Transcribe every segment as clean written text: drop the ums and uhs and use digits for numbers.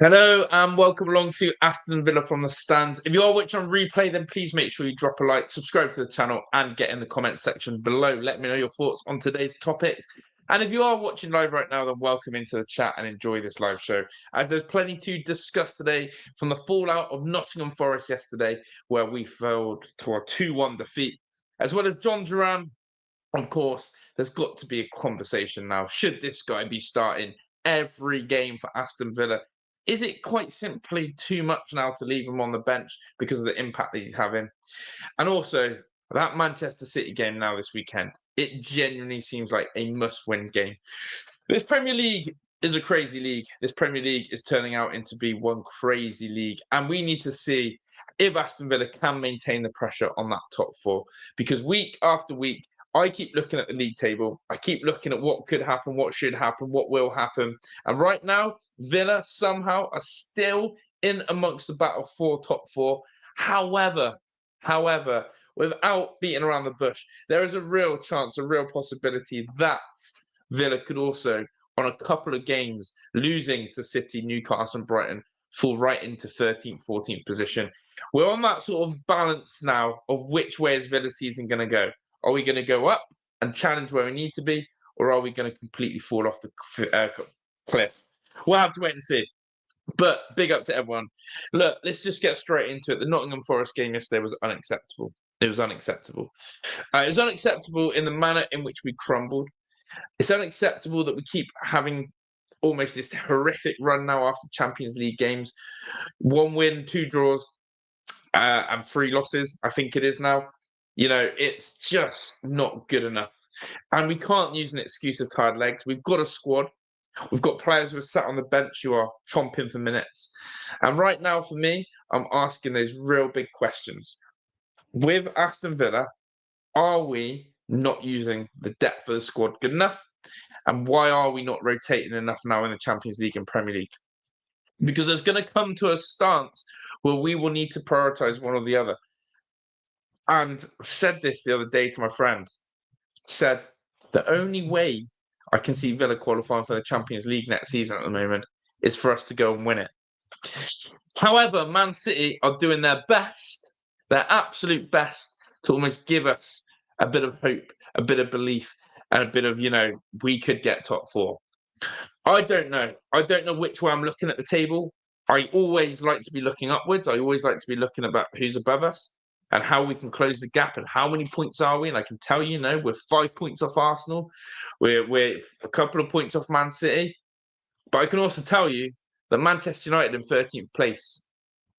Hello and welcome along to Aston Villa from the stands. If you are watching on replay, then please make sure you drop a like, subscribe to the channel, and get in the comment section below. Let me know your thoughts on today's topics. And if you are watching live right now, then welcome into the chat and enjoy this live show. As there's plenty to discuss today from the fallout of Nottingham Forest yesterday, where we fell to a 2-1 defeat, as well as Jhon Duran. Of course, there's got to be a conversation now. Should this guy be starting every game for Aston Villa? Is it quite simply too much now to leave him on the bench because of the impact that he's having? And also, that Manchester City game now this weekend, it genuinely seems like a must-win game. This Premier League is a crazy league. This Premier League is turning out into be one crazy league. And we need to see if Aston Villa can maintain the pressure on that top four. Because week after week, I keep looking at the league table. I keep looking at what could happen, what should happen, what will happen. And right now, Villa somehow are still in amongst the battle for top four. However, without beating around the bush, there is a real chance, a real possibility that Villa could also, on a couple of games, losing to City, Newcastle, and Brighton, fall right into 13th, 14th position. We're on that sort of balance now of which way is Villa's season going to go. Are we going to go up and challenge where we need to be, or are we going to completely fall off the cliff? We'll have to wait and see. But big up to everyone. Look, let's just get straight into it. The Nottingham Forest game yesterday was unacceptable. It was unacceptable. It was unacceptable in the manner in which we crumbled. It's unacceptable that we keep having almost this horrific run now after Champions League games. 1 win, 2 draws, and 3 losses, I think it is now. You know, it's just not good enough. And we can't use an excuse of tired legs. We've got a squad. We've got players who are sat on the bench who are chomping for minutes. And right now, for me, I'm asking those real big questions. With Aston Villa, are we not using the depth of the squad good enough? And why are we not rotating enough now in the Champions League and Premier League? Because there's going to come to a stance where we will need to prioritise one or the other. And I said this the other day to my friend, said the only way I can see Villa qualifying for the Champions League next season at the moment is for us to go and win it. However, Man City are doing their best, their absolute best, to almost give us a bit of hope, a bit of belief, and a bit of, we could get top four. I don't know. I don't know which way I'm looking at the table. I always like to be looking upwards. I always like to be looking about who's above us and how we can close the gap and how many points are we. And I can tell you, we're 5 points off Arsenal. We're a couple of points off Man City. But I can also tell you that Manchester United in 13th place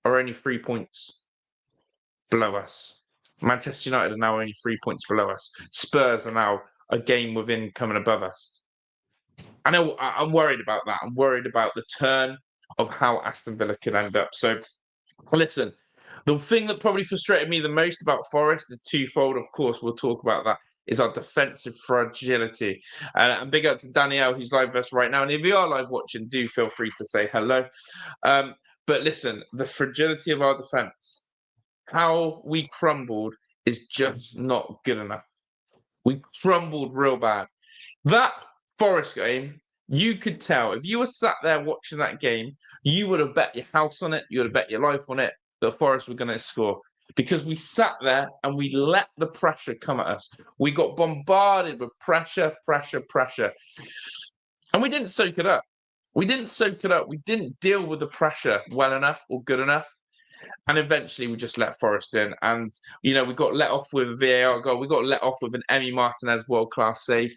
are only 3 points below us. Manchester United are now only 3 points below us. Spurs are now a game within coming above us. I know I'm worried about that. I'm worried about the turn of how Aston Villa could end up. So, listen, the thing that probably frustrated me the most about Forest is twofold. Of course, we'll talk about that. Is our defensive fragility. And big up to Danielle, who's live with us right now. And if you are live watching, do feel free to say hello. But listen, the fragility of our defense, how we crumbled is just not good enough. We crumbled real bad. That Forest game, you could tell if you were sat there watching that game, you would have bet your house on it, you would have bet your life on it that Forest were going to score because we sat there and we let the pressure come at us. We got bombarded with pressure, and we didn't soak it up. We didn't deal with the pressure well enough or good enough. And eventually we just let Forest in. And, we got let off with a VAR goal. We got let off with an Emi Martinez world-class save.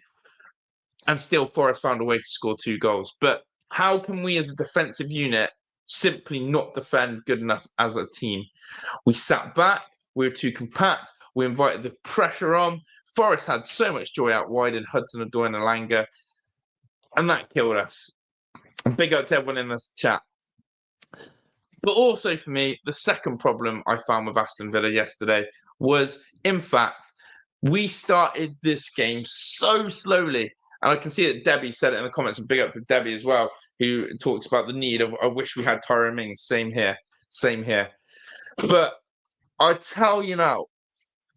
And still Forest found a way to score 2 goals. But how can we as a defensive unit simply not defend good enough as a team? We sat back. We were too compact. We invited the pressure on. Forest had so much joy out wide in Hudson-Odoi and Elanga. And that killed us. And big up to everyone in this chat. But also for me, the second problem I found with Aston Villa yesterday was, in fact, we started this game so slowly. And I can see that Debbie said it in the comments, and big up to Debbie as well, who talks about the need of, I wish we had Tyrone Mings. Same here. But I tell you now,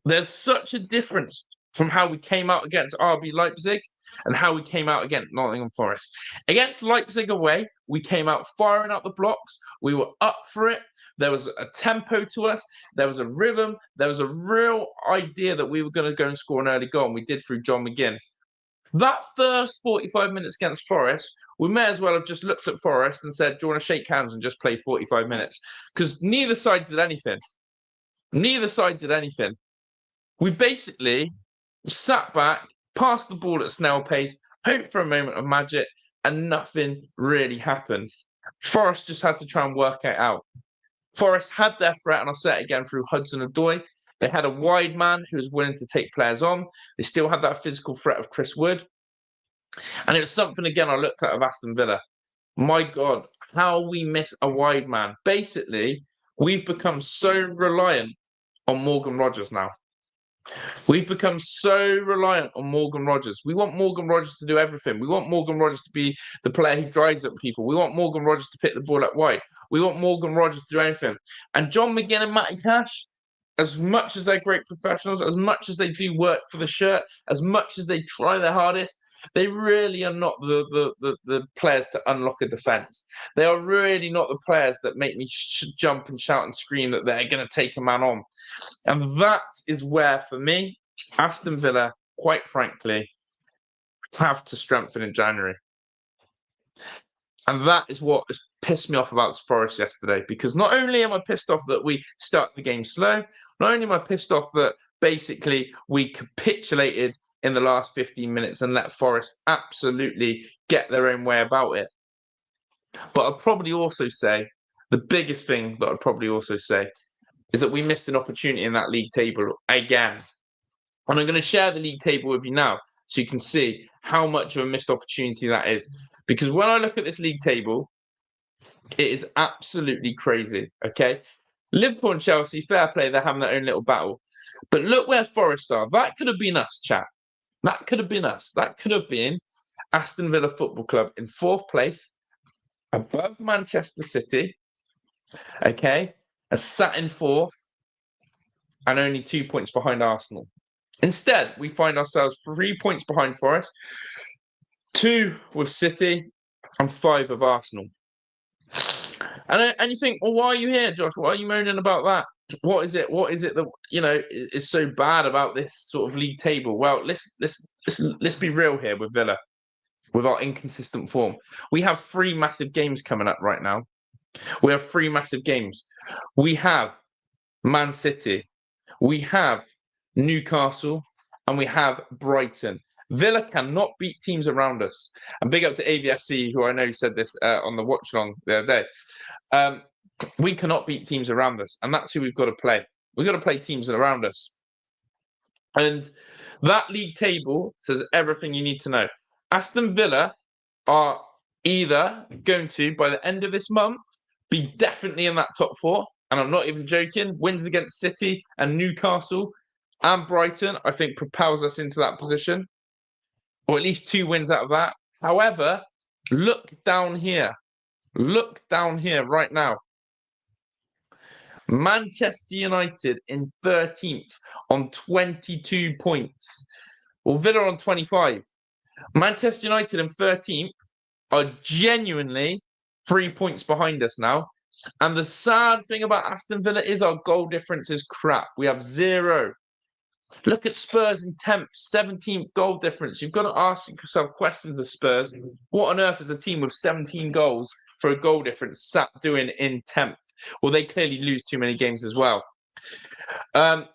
there's such a difference from how we came out against RB Leipzig and how we came out against Nottingham Forest. Against Leipzig away, we came out firing up the blocks. We were up for it. There was a tempo to us. There was a rhythm. There was a real idea that we were going to go and score an early goal, and we did through Jhon McGinn. That first 45 minutes against Forest, we may as well have just looked at Forest and said, do you want to shake hands and just play 45 minutes? Because neither side did anything. Neither side did anything. We basically sat back, passed the ball at snail pace, hoped for a moment of magic, and nothing really happened. Forest just had to try and work it out. Forest had their threat, and I'll say it again, through Hudson-Odoi. They had a wide man who was willing to take players on. They still had that physical threat of Chris Wood. And it was something, again, I looked at of Aston Villa. My God, how we miss a wide man. Basically, we've become so reliant on Morgan Rogers now. We've become so reliant on Morgan Rogers. We want Morgan Rogers to do everything. We want Morgan Rogers to be the player who drives up people. We want Morgan Rogers to pick the ball up wide. We want Morgan Rogers to do anything. And Jhon McGinn and Matty Cash, as much as they're great professionals, as much as they do work for the shirt, as much as they try their hardest, they really are not the players to unlock a defence. They are really not the players that make me jump and shout and scream that they're going to take a man on. And that is where, for me, Aston Villa, quite frankly, have to strengthen in January. And that is what pissed me off about Forest yesterday, because not only am I pissed off that we start the game slow, not only am I pissed off that basically we capitulated in the last 15 minutes and let Forest absolutely get their own way about it, but I'd probably also say, the biggest thing that I'd probably also say is that we missed an opportunity in that league table again. And I'm going to share the league table with you now so you can see how much of a missed opportunity that is. Because when I look at this league table, it is absolutely crazy, okay? Liverpool and Chelsea, fair play, they're having their own little battle. But look where Forest are. That could have been us, chat. That could have been us. That could have been Aston Villa Football Club in 4th place, above Manchester City, okay? Sat in 4th, and only 2 points behind Arsenal. Instead, we find ourselves 3 points behind Forest, 2 with City, and 5 with Arsenal. And you think, well, why are you here, Josh? Why are you moaning about that? What is it? What is it that is so bad about this sort of league table? Well, let's be real here with Villa, with our inconsistent form. We have 3 massive games coming up right now. We have 3 massive games. We have Man City, we have Newcastle, and we have Brighton. Villa cannot beat teams around us. And big up to AVFC, who I know said this on the watch long the other day. We cannot beat teams around us, and that's who we've got to play. We've got to play teams around us. And that league table says everything you need to know. Aston Villa are either going to, by the end of this month, be definitely in that top 4. And I'm not even joking. Wins against City and Newcastle and Brighton, I think, propels us into that position. Or at least 2 wins out of that. However, look down here. Look down here right now. Manchester United in 13th on 22 points. Well, Villa on 25. Manchester United in 13th are genuinely 3 points behind us now. And the sad thing about Aston Villa is our goal difference is crap. We have 0. Look at Spurs in 10th, 17th goal difference. You've got to ask yourself questions of Spurs. What on earth is a team with 17 goals for a goal difference sat doing in 10th? Well, they clearly lose too many games as well. And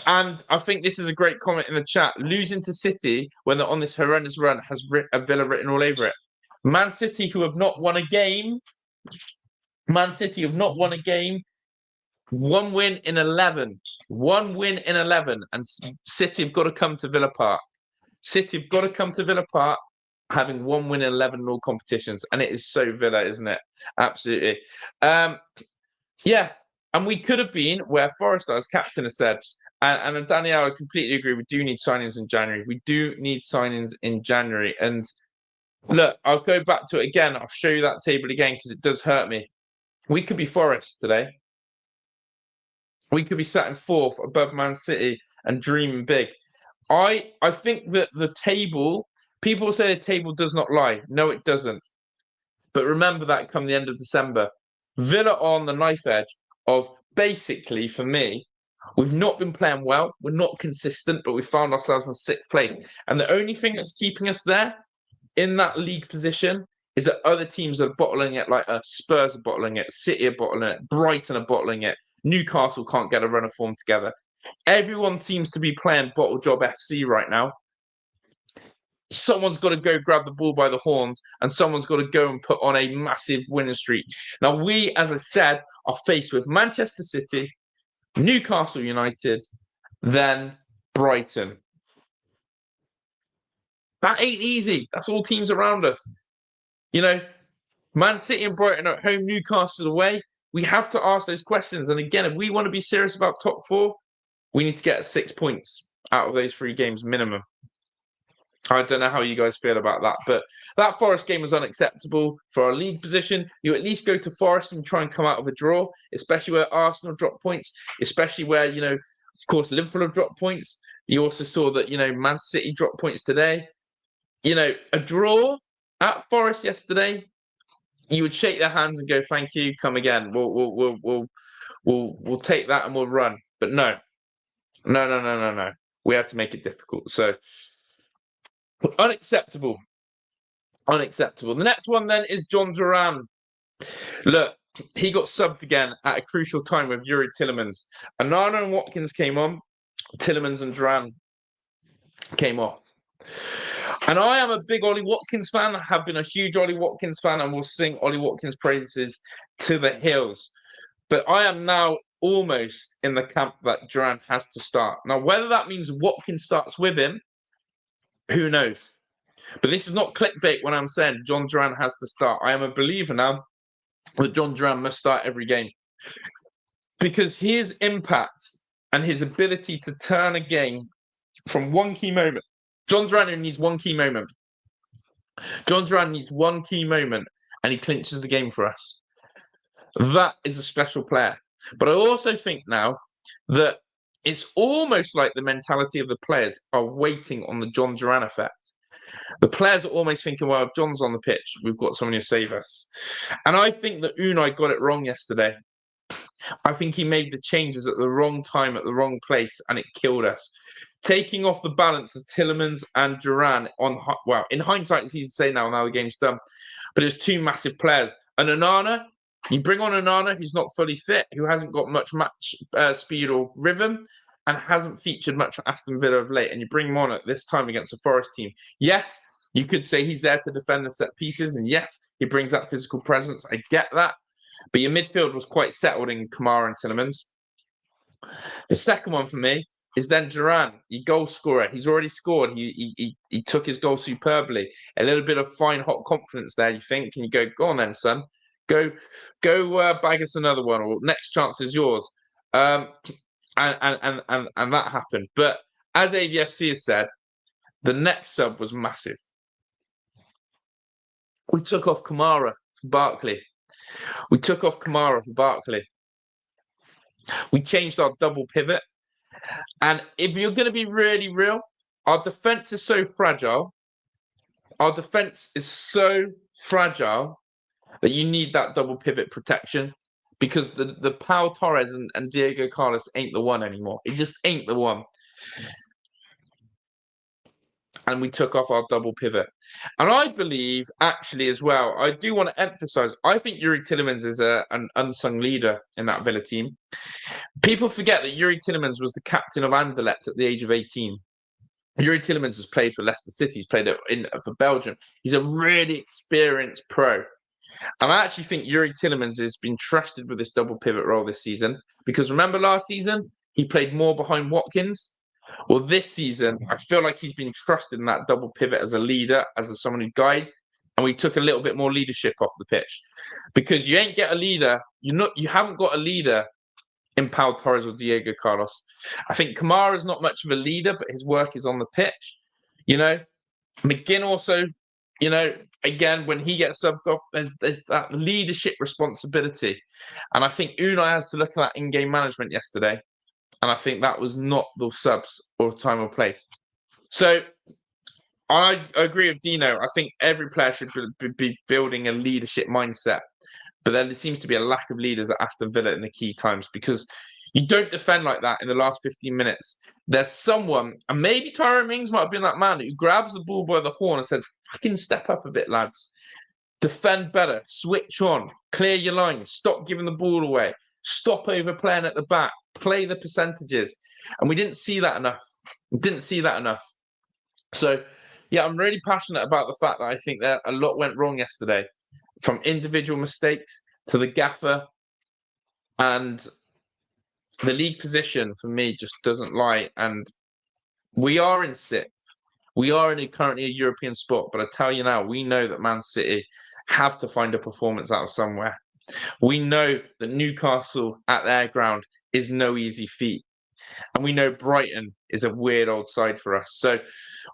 I think this is a great comment in the chat. Losing to City when they're on this horrendous run has a Villa written all over it. Man City, who have not won a game. Man City have not won a game. 1 win in 11. 1 win in 11. And City have got to come to Villa Park. City have got to come to Villa Park having 1 win in 11 in all competitions. And it is so Villa, isn't it? Absolutely. Yeah. And we could have been where Forest, as captain, has said. And Danielle, I completely agree. We do need signings in January. We do need signings in January. And look, I'll go back to it again. I'll show you that table again because it does hurt me. We could be Forest today. We could be sat in 4th above Man City and dreaming big. I think that the table, people say the table does not lie. No, it doesn't. But remember that come the end of December, Villa are on the knife edge of basically, for me, we've not been playing well. We're not consistent, but we found ourselves in sixth place. And the only thing that's keeping us there in that league position is that other teams are bottling it, like Spurs are bottling it, City are bottling it, Brighton are bottling it, Newcastle can't get a run of form together. Everyone seems to be playing Bottle Job FC right now. Someone's got to go grab the ball by the horns and someone's got to go and put on a massive winning streak. Now, we, as I said, are faced with Manchester City, Newcastle United, then Brighton. That ain't easy. That's all teams around us. You know, Man City and Brighton at home, Newcastle away. We have to ask those questions. And again, if we want to be serious about top four, we need to get 6 points out of those 3 games minimum. I don't know how you guys feel about that, but that Forest game was unacceptable for our league position. You at least go to Forest and try and come out of a draw, especially where Arsenal dropped points, especially where, of course, Liverpool have dropped points. You also saw that, Man City dropped points today. A draw at Forest yesterday, you would shake their hands and go, "Thank you, come again. We'll take that and we'll run." But no. We had to make it difficult. So unacceptable. The next one then is Jhon Duran. Look, he got subbed again at a crucial time with Youri Tielemans. Onana and Watkins came on. Tielemans and Duran came off. And I am a big Ollie Watkins fan. I have been a huge Ollie Watkins fan and will sing Ollie Watkins praises to the hills. But I am now almost in the camp that Duran has to start. Now, whether that means Watkins starts with him, who knows? But this is not clickbait when I'm saying Jhon Duran has to start. I am a believer now that Jhon Duran must start every game. Because his impact and his ability to turn a game from one key moment. Jhon Duran needs one key moment. Jhon Duran needs one key moment and he clinches the game for us. That is a special player. But I also think now that it's almost like the mentality of the players are waiting on the Jhon Duran effect. The players are almost thinking, well, if John's on the pitch, we've got someone to save us. And I think that Unai got it wrong yesterday. I think he made the changes at the wrong time, at the wrong place, and it killed us. Taking off the balance of Tielemans and Duran in hindsight, it's easy to say now the game's done. But it was 2 massive players. And Onana, you bring on Onana, who's not fully fit, who hasn't got much match speed or rhythm, and hasn't featured much for Aston Villa of late, and you bring him on at this time against a Forest team. Yes, you could say he's there to defend the set pieces, and yes, he brings that physical presence. I get that. But your midfield was quite settled in Kamara and Tielemans. The second one for me is then Duran, your goal scorer. He's already scored. He took his goal superbly. A little bit of fine, hot confidence there, you think, and you go on then, son. Go bag us another one, or next chance is yours. And that happened. But as AVFC has said, the next sub was massive. We took off Kamara for Barkley. We changed our double pivot. And if you're going to be really real, our defense is so fragile. That you need that double pivot protection, because the Pau Torres and Diego Carlos ain't the one anymore. It just ain't the one. And we took off our double pivot. And I believe, actually, as well, I do want to emphasise, I think Youri Tielemans is an unsung leader in that Villa team. People forget that Youri Tielemans was the captain of Anderlecht at the age of 18. Youri Tielemans has played for Leicester City. He's played for Belgium. He's a really experienced pro. And I actually think Youri Tielemans has been trusted with this double pivot role this season. Because remember last season, he played more behind Watkins. Well, this season, I feel like he's been trusted in that double pivot as a leader, as someone who guides, and we took a little bit more leadership off the pitch. Because you ain't get a leader, you haven't got a leader in Pau Torres or Diego Carlos. I think Kamara's not much of a leader, but his work is on the pitch. McGinn also, again, when he gets subbed off, there's that leadership responsibility. And I think Unai has to look at that in-game management yesterday. And I think that was not the subs or time or place. So I agree with Dino. I think every player should be building a leadership mindset. But then there seems to be a lack of leaders at Aston Villa in the key times because you don't defend like that in the last 15 minutes. There's someone, and maybe Tyrone Mings might have been that man who grabs the ball by the horn and says, fucking step up a bit, lads. Defend better, switch on, clear your lines, stop giving the ball away, stop overplaying at the back, play the percentages. And we didn't see that enough. We didn't see that enough. So, yeah, I'm really passionate about the fact that I think that a lot went wrong yesterday, from individual mistakes to the gaffer, and the league position for me just doesn't lie. And we are in sixth. We are currently a European spot, but I tell you now, we know that Man City have to find a performance out of somewhere. We know that Newcastle at their ground is no easy feat. And we know Brighton is a weird old side for us. So,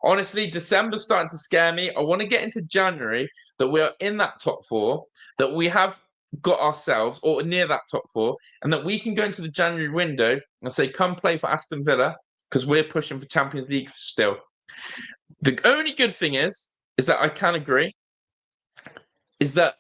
honestly, December's starting to scare me. I want to get into January, that we are in that top four, that we have got ourselves, or near that top four, and that we can go into the January window and say, come play for Aston Villa, because we're pushing for Champions League still. The only good thing is that I can agree, is that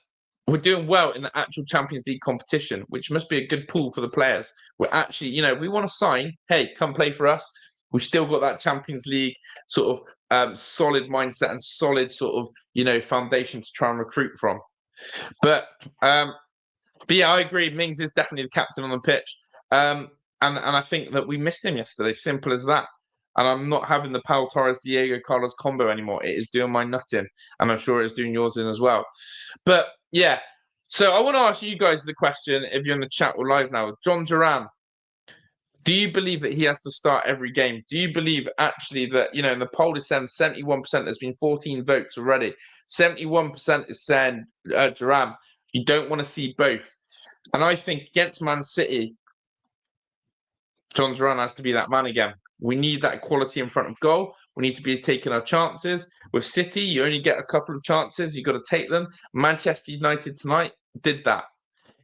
we're doing well in the actual Champions League competition, which must be a good pull for the players. We're actually, if we want to sign, hey, come play for us. We've still got that Champions League sort of solid mindset and solid sort of, foundation to try and recruit from. But yeah, I agree. Mings is definitely the captain on the pitch. And I think that we missed him yesterday. Simple as that. And I'm not having the Pau Torres Diego Carlos combo anymore. It is doing my nut in, and I'm sure it's doing yours in as well. But yeah, so I want to ask you guys the question, if you're in the chat or live now. Jhon Duran, do you believe that he has to start every game? Do you believe actually that, in the poll is saying 71%, there's been 14 votes already. 71% is saying Duran. You don't want to see both. And I think against Man City, Jhon Duran has to be that man again. We need that quality in front of goal. We need to be taking our chances. With City, you only get a couple of chances. You've got to take them. Manchester United tonight did that.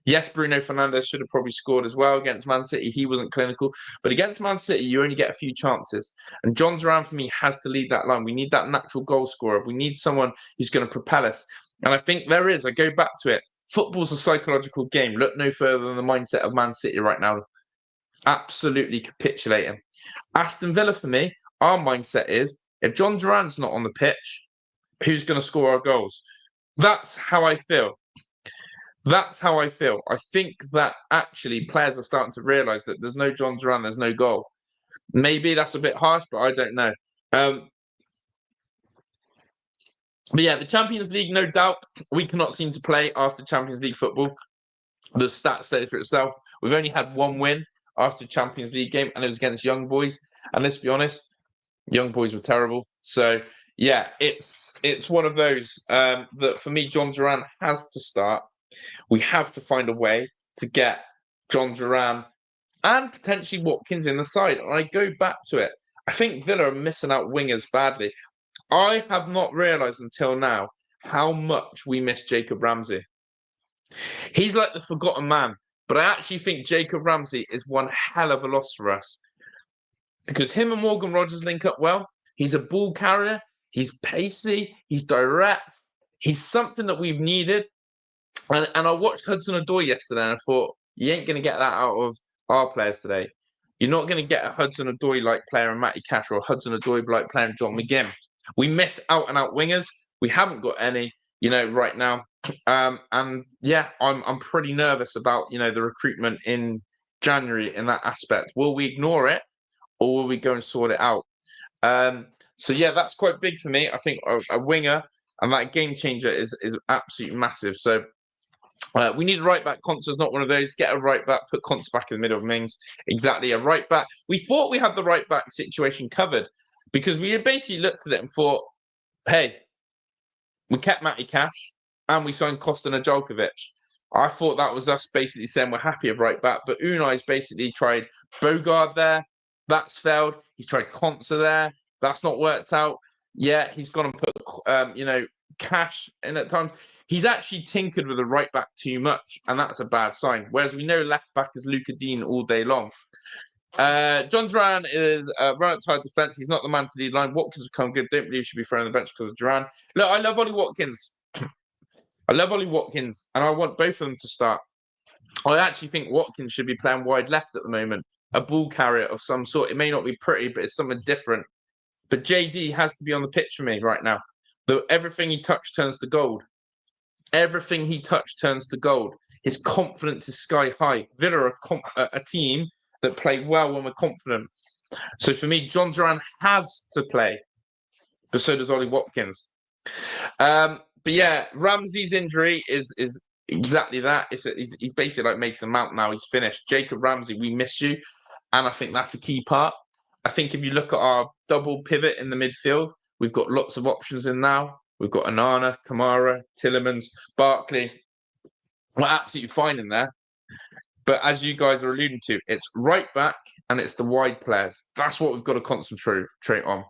Yes, Bruno Fernandes should have probably scored as well against Man City. He wasn't clinical. But against Man City, you only get a few chances. And Jhon Duran, for me, has to lead that line. We need that natural goal scorer. We need someone who's going to propel us. And I think there is. I go back to it. Football's a psychological game. Look no further than the mindset of Man City right now. Absolutely capitulating. Aston Villa, for me, our mindset is, if Jhon Duran's not on the pitch, who's going to score our goals? That's how I feel. That's how I feel. I think that actually players are starting to realise that there's no Jhon Duran, there's no goal. Maybe that's a bit harsh, but I don't know. But yeah, the Champions League, no doubt, we cannot seem to play after Champions League football. The stats say for itself. We've only had one win after Champions League game, and it was against Young Boys. And let's be honest, Young Boys were terrible. So yeah, it's one of those that for me, Jhon Duran has to start. We have to find a way to get Jhon Duran and potentially Watkins in the side. And I go back to it. I think Villa are missing out wingers badly. I have not realised until now how much we miss Jacob Ramsey. He's like the forgotten man. But I actually think Jacob Ramsey is one hell of a loss for us. Because him and Morgan Rogers link up well. He's a ball carrier. He's pacey. He's direct. He's something that we've needed. And I watched Hudson-Odoi yesterday and I thought, you ain't going to get that out of our players today. You're not going to get a Hudson-Odoi-like player in Matty Cash or a Hudson-Odoi-like player in John McGinn. We miss out-and-out wingers. We haven't got any, right now. And yeah, I'm pretty nervous about, the recruitment in January in that aspect. Will we ignore it or will we go and sort it out? So yeah, that's quite big for me. I think a winger and that game changer is absolutely massive. So we need a right back. Consa's not one of those. Get a right back. Put Consa back in the middle of Mings. Exactly, a right back. We thought we had the right back situation covered because we had basically looked at it and thought, hey, we kept Matty Cash and we signed Kosta Nedeljkovic. I thought that was us basically saying we're happy of right back, but Unai's basically tried Bogard there. That's failed. He's tried Consa there. That's not worked out. Yeah, he's gone and put, Cash in at times. He's actually tinkered with the right back too much, and that's a bad sign. Whereas we know left back is Luca Dean all day long. Jhon Duran is run at tight defence. He's not the man to lead line. Watkins will come good. Don't believe he should be thrown on the bench because of Duran. Look, I love Ollie Watkins. I love Ollie Watkins, and I want both of them to start. I actually think Watkins should be playing wide left at the moment, a ball carrier of some sort. It may not be pretty, but it's something different. But JD has to be on the pitch for me right now. Everything he touched turns to gold. Everything he touched turns to gold. His confidence is sky high. Villa are a team that play well when we're confident. So for me, Jhon Duran has to play, but so does Ollie Watkins. But yeah, Ramsey's injury is exactly that. He's basically like Mason Mount now. He's finished. Jacob Ramsey, we miss you. And I think that's a key part. I think if you look at our double pivot in the midfield, we've got lots of options in now. We've got Onana, Kamara, Tielemans, Barkley. We're absolutely fine in there. But as you guys are alluding to, it's right back and it's the wide players. That's what we've got to concentrate on.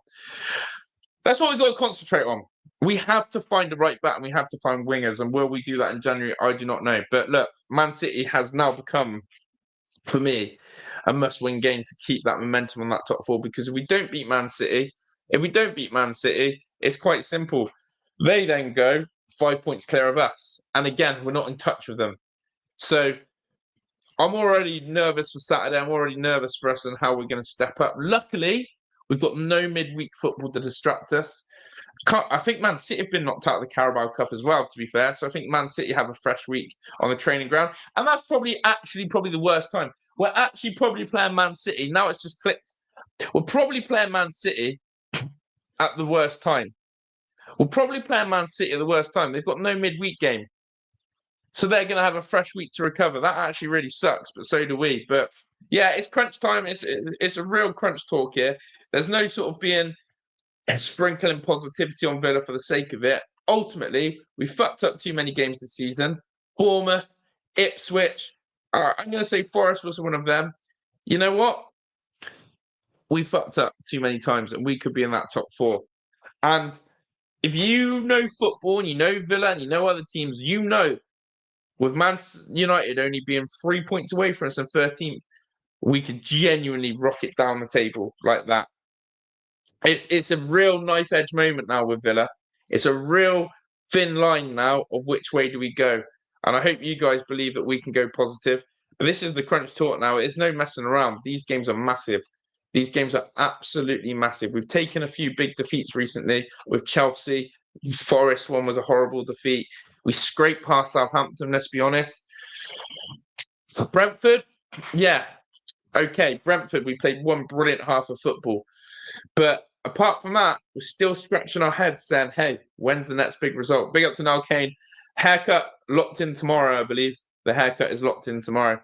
That's what we've got to concentrate on. We have to find the right back and we have to find wingers. And will we do that in January? I do not know. But look, Man City has now become, for me, a must-win game to keep that momentum on that top four. Because if we don't beat Man City, it's quite simple. They then go 5 points clear of us. And again, we're not in touch with them. So I'm already nervous for Saturday. I'm already nervous for us and how we're going to step up. Luckily, we've got no midweek football to distract us. I think Man City have been knocked out of the Carabao Cup as well, to be fair. So I think Man City have a fresh week on the training ground. And that's probably the worst time. We're actually probably playing Man City. Now it's just clicked. We're probably playing Man City at the worst time. We're probably playing Man City at the worst time. They've got no midweek game. So they're going to have a fresh week to recover. That actually really sucks, but so do we. But yeah, it's crunch time. It's a real crunch talk here. There's no sort of being sprinkling positivity on Villa for the sake of it. Ultimately, we fucked up too many games this season. Bournemouth, Ipswich. I'm going to say Forest was one of them. You know what? We fucked up too many times and we could be in that top four. And if you know football and you know Villa and you know other teams, you know with Man United only being 3 points away from us in 13th, we could genuinely rocket down the table like that. It's a real knife edge moment now with Villa. It's a real thin line now of which way do we go. And I hope you guys believe that we can go positive. But this is the crunch talk now. It's no messing around. These games are massive. These games are absolutely massive. We've taken a few big defeats recently with Chelsea. Forest one was a horrible defeat. We scraped past Southampton, let's be honest. For Brentford, yeah. Okay, Brentford, we played one brilliant half of football. But apart from that, we're still scratching our heads saying, hey, when's the next big result? Big up to Niall Kane. Haircut locked in tomorrow, I believe. The haircut is locked in tomorrow.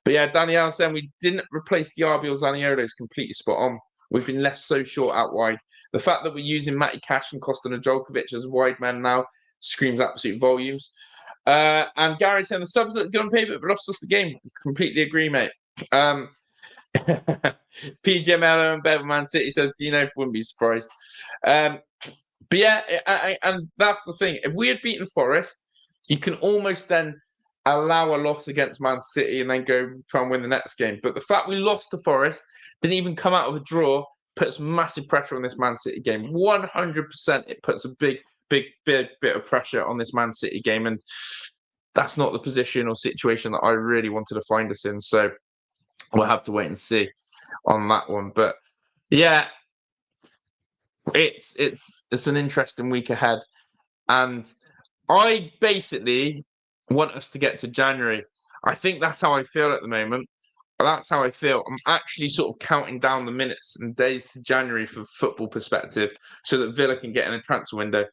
But yeah, Danielle saying we didn't replace Diaby or Zaniolo is completely spot on. We've been left so short out wide. The fact that we're using Matty Cash and Kostan Ajolkovic as wide men now screams absolute volumes. And Gary saying the subs look good on paper, but lost us the game. Completely agree, mate. PJ Mello and Beverman City says, Dino wouldn't be surprised. But yeah, and that's the thing. If we had beaten Forest, you can almost then allow a loss against Man City and then go try and win the next game. But the fact we lost to Forest, didn't even come out of a draw, puts massive pressure on this Man City game. 100% it puts a big bit of pressure on this Man City game. And that's not the position or situation that I really wanted to find us in. So we'll have to wait and see on that one. But yeah, it's an interesting week ahead. And I basically want us to get to January. I think that's how I feel at the moment. That's how I feel. I'm actually sort of counting down the minutes and days to January from a football perspective so that Villa can get in a transfer window.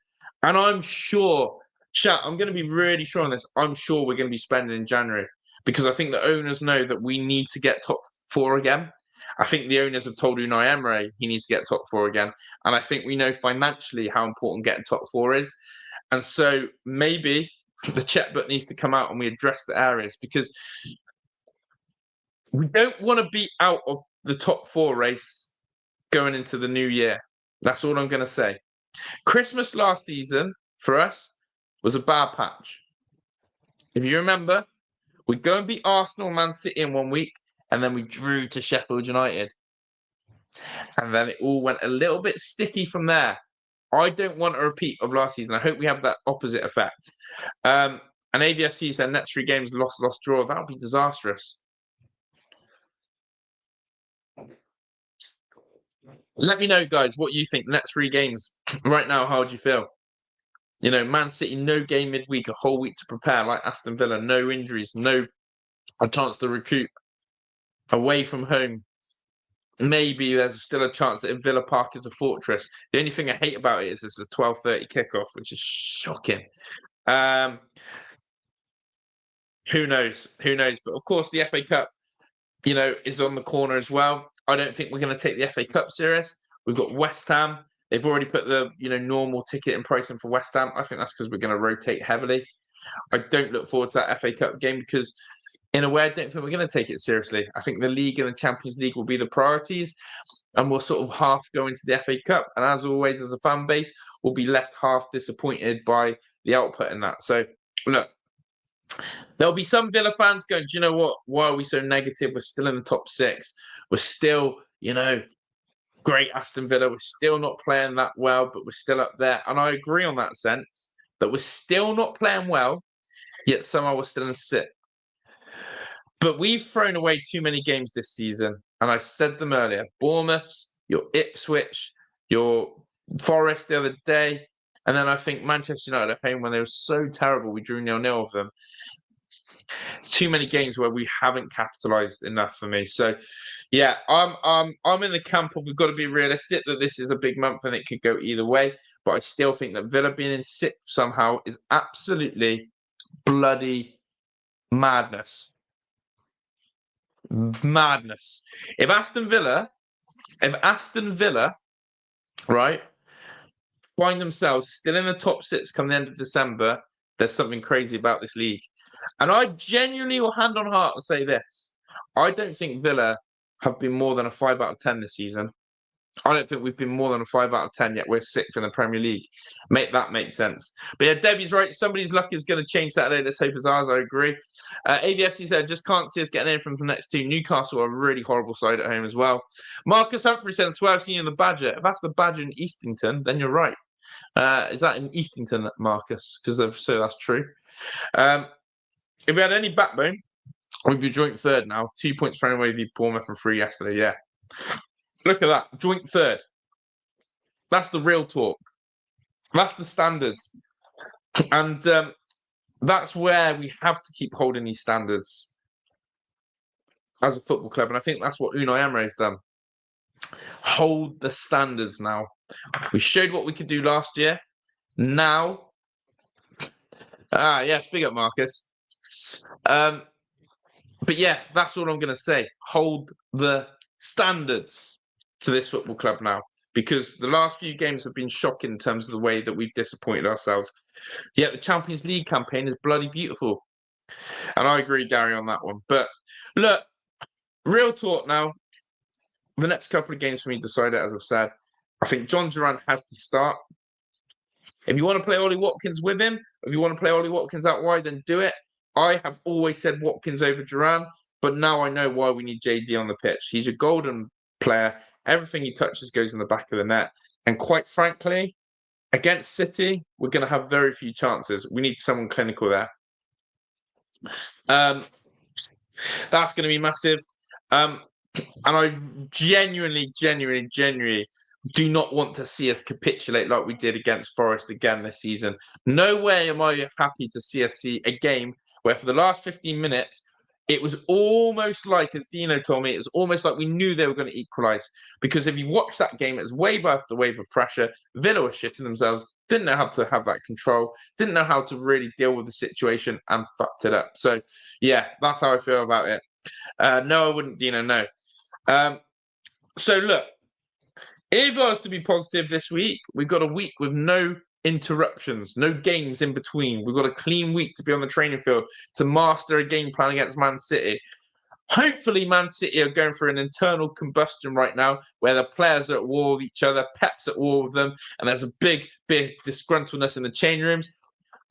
And I'm sure, chat, I'm going to be really sure on this. I'm sure we're going to be spending in January because I think the owners know that we need to get top four again. I think the owners have told Unai Emery he needs to get top four again. And I think we know financially how important getting top four is. And so maybe the checkbook needs to come out and we address the areas because we don't want to be out of the top four race going into the new year. That's all I'm going to say. Christmas last season for us was a bad patch. If you remember, we go and beat Arsenal, Man City in 1 week, and then we drew to Sheffield United. And then it all went a little bit sticky from there. I don't want a repeat of last season. I hope we have that opposite effect. And AVFC said next 3 games, lost, draw. That would be disastrous. Let me know, guys, what you think. Next 3 games. Right now, how do you feel? You know, Man City, no game midweek, a whole week to prepare, like Aston Villa, no injuries, no a chance to recoup. Away from home, maybe there's still a chance that Villa Park is a fortress. The only thing I hate about it is it's a 12:30 kickoff, which is shocking. Who knows? Who knows? But of course, the FA Cup, you know, is on the corner as well. I don't think we're going to take the FA Cup serious. We've got West Ham. They've already put the, you know, normal ticket and pricing for West Ham. I think that's because we're going to rotate heavily. I don't look forward to that FA Cup game because, in a way, I don't think we're going to take it seriously. I think the league and the Champions League will be the priorities, and we'll sort of half go into the FA Cup. And as always, as a fan base, we'll be left half disappointed by the output in that. So, look, there'll be some Villa fans going, do you know what? Why are we so negative? We're still in the top 6. We're still, you know, great Aston Villa. We're still not playing that well, but we're still up there. And I agree on that sense that we're still not playing well, yet somehow we're still in 6th. But we've thrown away too many games this season. And I said them earlier. Bournemouth's, your Ipswich, your Forest the other day. And then I think Manchester United at home, when they were so terrible, we drew 0-0 of them. Too many games where we haven't capitalised enough for me. So, yeah, I'm in the camp of we've got to be realistic that this is a big month and it could go either way. But I still think that Villa being in 6th somehow is absolutely bloody madness. Madness. If Aston Villa, right, find themselves still in the top 6 come the end of December, there's something crazy about this league. And I genuinely will hand on heart and say this. I don't think Villa have been more than a 5 out of 10 this season. I don't think we've been more than a 5 out of 10 yet. We're 6th in the Premier League. Make that make sense. But yeah, Debbie's right. Somebody's luck is going to change Saturday. Let's hope it's ours. I agree. AVFC said, just can't see us getting in from the next 2. Newcastle are a really horrible side at home as well. Marcus Humphrey said, swear I've seen you in the Badger. If that's the Badger in Eastington, then you're right. Is that in Eastington, Marcus? Because so that's true. If we had any backbone, we'd be joint 3rd now. 2 points thrown away with Bournemouth and 3 yesterday. Yeah. Look at that. Joint 3rd. That's the real talk. That's the standards. And that's where we have to keep holding these standards as a football club. And I think that's what Unai Emery's done. Hold the standards now. We showed what we could do last year. Now, yes, big up, Marcus. But yeah, that's all I'm going to say. Hold the standards to this football club now, because the last few games have been shocking in terms of the way that we've disappointed ourselves. Yet the Champions League campaign is bloody beautiful. And I agree, Gary, on that one. But look, real talk now. The next couple of games for me decided, as I've said. I think Jhon Duran has to start. If you want to play Ollie Watkins with him, if you want to play Ollie Watkins out wide, then do it. I have always said Watkins over Duran, but now I know why we need JD on the pitch. He's a golden player. Everything he touches goes in the back of the net. And quite frankly, against City, we're going to have very few chances. We need someone clinical there. That's going to be massive. And I genuinely do not want to see us capitulate like we did against Forest again this season. No way am I happy to see us see a game where for the last 15 minutes, it was almost like, as Dino told me, it was almost like we knew they were going to equalise. Because if you watch that game, it was wave after wave of pressure. Villa were shitting themselves, didn't know how to have that control, didn't know how to really deal with the situation, and fucked it up. So, yeah, that's how I feel about it. No, I wouldn't, Dino, no. So, look, if I was to be positive this week, we've got a week with no interruptions, no games in between. We've got a clean week to be on the training field to master a game plan against Man City. Hopefully, Man City are going through an internal combustion right now where the players are at war with each other, Pep's at war with them, and there's a big disgruntledness in the change rooms.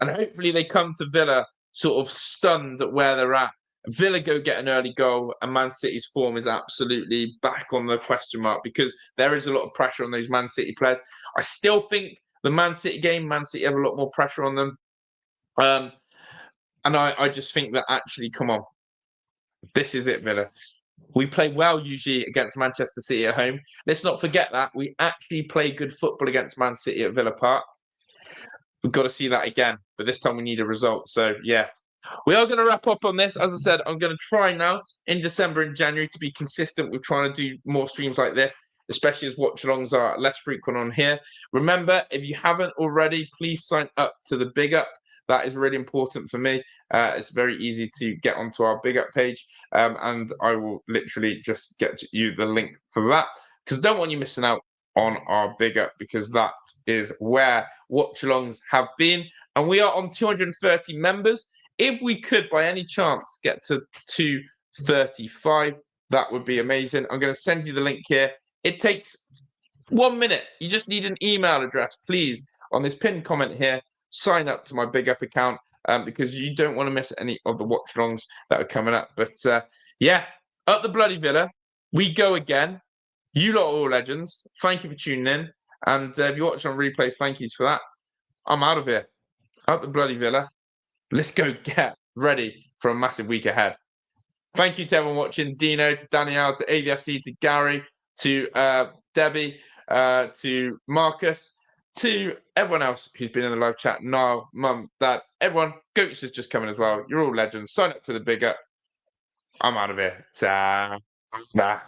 And hopefully they come to Villa sort of stunned at where they're at Villa go get an early goal, and Man City's form is absolutely back on the question mark because there is a lot of pressure on those Man City players. I still think the Man City game, Man City have a lot more pressure on them. And I just think that actually, come on, this is it, Villa. We play well usually against Manchester City at home. Let's not forget that. We actually play good football against Man City at Villa Park. We've got to see that again, but this time we need a result. So, yeah. We are going to wrap up on this. As I said, I'm going to try now in December and January to be consistent with trying to do more streams like this, especially as watch-alongs are less frequent on here. Remember, if you haven't already, please sign up to the Big Up. That is really important for me. It's very easy to get onto our Big Up page, and I will literally just get you the link for that because I don't want you missing out on our Big Up because that is where watch-alongs have been. And we are on 230 members. If we could, by any chance, get to 235, that would be amazing. I'm going to send you the link here. It takes 1 minute. You just need an email address, please, on this pinned comment here. Sign up to my Big Up account because you don't want to miss any of the watch-alongs that are coming up. But yeah, up the bloody Villa. We go again. You lot are all legends. Thank you for tuning in. And if you're watching on replay, thank you for that. I'm out of here. Up the bloody Villa. Let's go get ready for a massive week ahead. Thank you to everyone watching. Dino, to Danielle, to AVFC, to Gary, to Debbie, to Marcus, to everyone else who's been in the live chat. Niall, Mum, Dad, everyone. Goats is just coming as well. You're all legends. Sign up to the Big Up. I'm out of here. Ta-da.